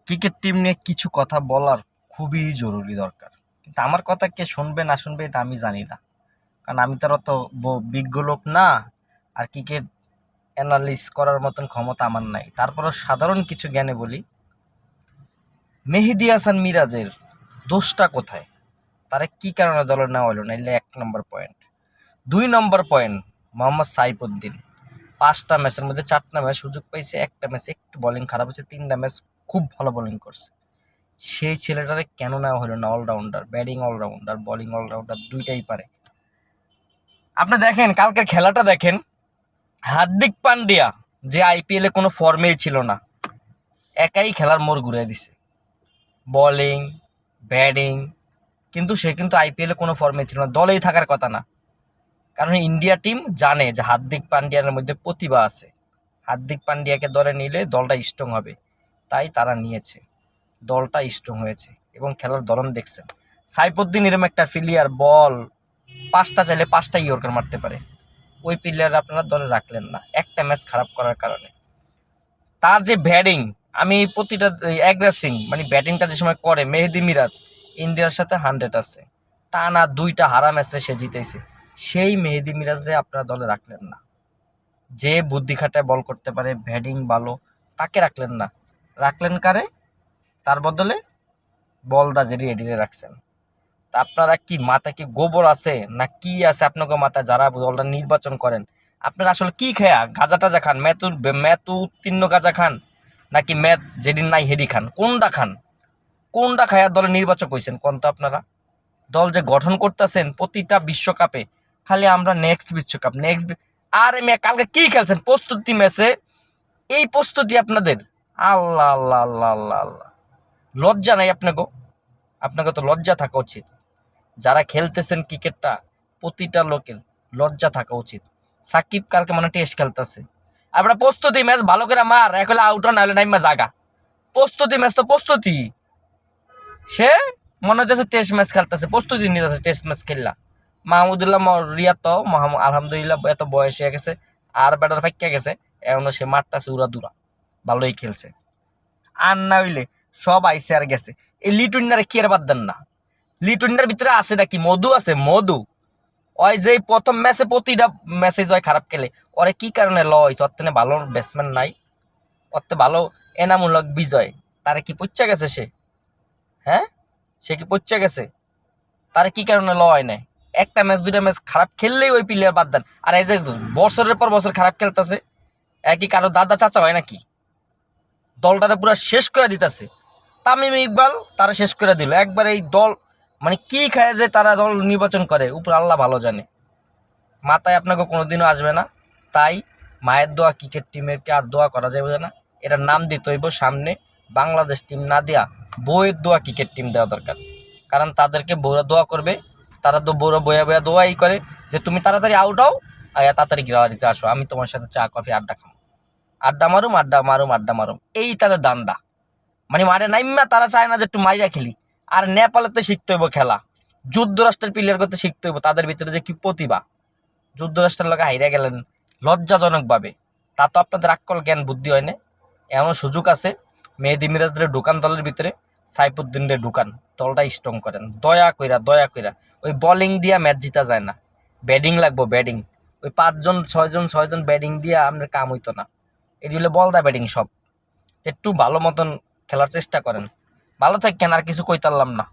Cricket team নিয়ে কিছু কথা বলার খুবই জরুরি দরকার। কিন্তু আমার কথা কে শুনবে না শুনবে এটা আমি জানি না। কারণ আমি তার অত বিজ্ঞ লোক না, আর ক্রিকেট অ্যানালিস করার মতন ক্ষমতা আমার নাই। তারপরও সাধারণ কিছু জ্ঞানে বলি, মেহেদী হাসান মিরাজের দোষটা কোথায়? তারা কি কারণে দলে নেওয়া হলো না? এলে ১ নম্বর পয়েন্ট। ২ নম্বর পয়েন্ট, মোহাম্মদ সাইফুদ্দিন ৫টা ম্যাচের মধ্যে ৪টা ম্যাচ সুযোগ পাইছে, একটা ম্যাচে একটু বোলিং খারাপ হয়েছে, ৩টা ম্যাচ খুব ভালো বোলিং করছে। সেই ছেলেটারে কেন নেওয়া হলো না? Allrounder, batting allrounder, bowling allrounder, দুইটাই পারে। আপনি দেখেন কালকের খেলাটা দেখেন, হার্দিক পান্ডিয়া যে আইপিএল এ কোনো ফর্মেই ছিল না, একাই খেলার মোড় ঘুরিয়ে দিছে, বোলিং ব্যাটিং। কিন্তু সে কিন্তু আইপিএল এ কোনো ফর্মে ছিল না, দলেই থাকার কথা না। কারণ ইন্ডিয়া টিম জানে যে হার্দিক পান্ডিয়ার মধ্যে প্রতিভা আছে, হার্দিক পান্ডিয়াকে দলে নিলে দলটা স্ট্রং হবে, তাই তারা নিয়েছে। দলটা স্ট্রং হয়েছে এবং খেলার ধরন দেখছেন। সাইফুদ্দিন এরকম একটা প্লেয়ার, বল ৫টা চাইলে ৫টা ইয়র্কার মারতে পারে, ওই প্লেয়ার আপনারা দলে রাখলেন না একটা ম্যাচ খারাপ করার কারণে। তার যে ব্যাটিং, আমি প্রতিটা অ্যাগ্রেসিং মানে ব্যাটিংটা যে সময় করে মেহেদী মিরাজ, ইন্ডিয়ার সাথে 100 আছে, টানা 2টা হারা ম্যাচে সে জিতেছে। সেই মেহেদী মিরাজরে আপনারা দলে রাখলেন না। যে বুদ্ধি খাটায় বল করতে পারে, ব্যাটিং ভালো, তাকে রাখলেন না। রাখলেন কারে? তার বদলে বলদাজেরই এডিরে রাখছেন। তা আপনারা কি মাথায় কি গোবর আছে না কি আছে আপনাকে মাথায়? যারা দলটা নির্বাচন করেন আপনারা আসলে কি খেয়া গাঁজা টাজা খান? ম্যাথ উত্তীর্ণ গাঁজা খান নাকি ম্যাথ যেদিন নাই হেডি খান? কোনটা খান? কোনটা খায়া দলে নির্বাচক হয়েছেন কোন তো আপনারা? দল যে গঠন করতেছেন প্রতিটা বিশ্বকাপে খালি আমরা নেক্সট বিশ্বকাপ নেক্সট। আরে মেয়ে কালকে কি খেলছেন প্রস্তুতি ম্যাচে? এই প্রস্তুতি আপনাদের? আল্লাহ আল্লাহ আল্লাহ আল্লাহ আল্লাহ, লজ্জা নাই আপনাকে? আপনাকে তো লজ্জা থাকা উচিত। যারা খেলতেছেন ক্রিকেটটা, প্রতিটা লোকের লজ্জা থাকা উচিত। সাকিব কালকে মানে টেস্ট খেলতেছে, আমরা প্রস্তুতি ম্যাচ ভালো করে মার, এখন আউট না হলে নাইমা জাগা। প্রস্তুতি ম্যাচ তো প্রস্তুতি, সে মনে হচ্ছে টেস্ট ম্যাচ খেলতেছে, প্রস্তুতি নিতেছে টেস্ট ম্যাচ খেললা। মাহমুদুল্লাহ রিয়াদ তো আলহামদুলিল্লাহ এত বয়স হয়ে গেছে, আর ব্যাটার ফাইকা গেছে, এখনো সে মারতাছে উড়া দুরা, ভালোই খেলছে। আর না হইলে সব আইসে আর গেছে। এই লিটুইনারে কি আর বাদ দেন না? লিটুইনার ভিতরে আছে নাকি মধু? আছে মধু। ওই যে প্রথম ম্যাচে প্রতিটা ম্যাচে জয় খারাপ খেলে, ওরে কি কারণে ল হয়েছে? ওর থেকে ভালো ব্যাটসম্যান নাই, ওর থেকে ভালো এনামূলক বিজয়, তারে কি পচ্চা গেছে সে? হ্যাঁ, সে কি পচ্চা গেছে? তারে কি কারণে ল হয় নাই? একটা ম্যাচ 2টা ম্যাচ খারাপ খেললেই ওই প্লেয়ার বাদ দেন। আর এই যে বছরের পর বছর খারাপ খেলতেছে, একই কারো দাদা চাচা হয় নাকি? দলটারে পুরো শেষ করে দিতেছে। তামিম ইকবাল তারা শেষ করে দিল একবার। এই দল মানে কি খায় যে তারা দল নির্বাচন করে, উপর আল্লাহ ভালো জানে। মাথায় আপনাকে কোনোদিনও আসবে না। তাই মায়ের দোয়া ক্রিকেট টিমের কে আর দোয়া করা যাবে না, এটার নাম দিতে হইব সামনে বাংলাদেশ টিম না দেয়া বইয়ের দোয়া ক্রিকেট টিম দেওয়া দরকার। কারণ তাদেরকে বউরা দোয়া করবে, তারা তো বউরা বয়া বয়া দোয়াই করে যে তুমি তাড়াতাড়ি আউট হও, আর তাড়াতাড়ি গ্যালারিতে আসো, আমি তোমার সাথে চা কফি আড্ডা খাবো, আড্ডা মারুম আড্ডা মারুম আড্ডা মারুম, এই তাদের দান্দা। মানে মারে নাইম্মা তারা চায় না যে একটু মাইরা খেলি। আর নেপালেতে শিখতে হইব খেলা, যুদ্ধরাষ্ট্রের প্লেয়ার করতে শিখতে হইব, তাদের ভিতরে যে কি প্রতিভা। যুদ্ধরাষ্ট্রের লোক হাইরা গেলেন লজ্জাজনকভাবে, তা তো আপনাদের আক্কল জ্ঞান বুদ্ধি হয় না। এমন সুযোগ আছে, মেহেদী মিরাজদের ঢুকান দলের ভিতরে, সাইফুদ্দিনদের ঢুকান, দলটা স্ট্রং করেন দয়া কইরা দয়া কইরা। ওই বোলিং দিয়া ম্যাচ জিতা যায় না, ব্যাটিং লাগবো ব্যাটিং। ওই 5জন 6জন ব্যাটিং দিয়া আপনার কাম হইতো না। এটি হলো বলদা ব্যাটিং সব। একটু ভালো মতন খেলার চেষ্টা করেন। ভালো থাকেন, আর কিছু কইতারলাম না।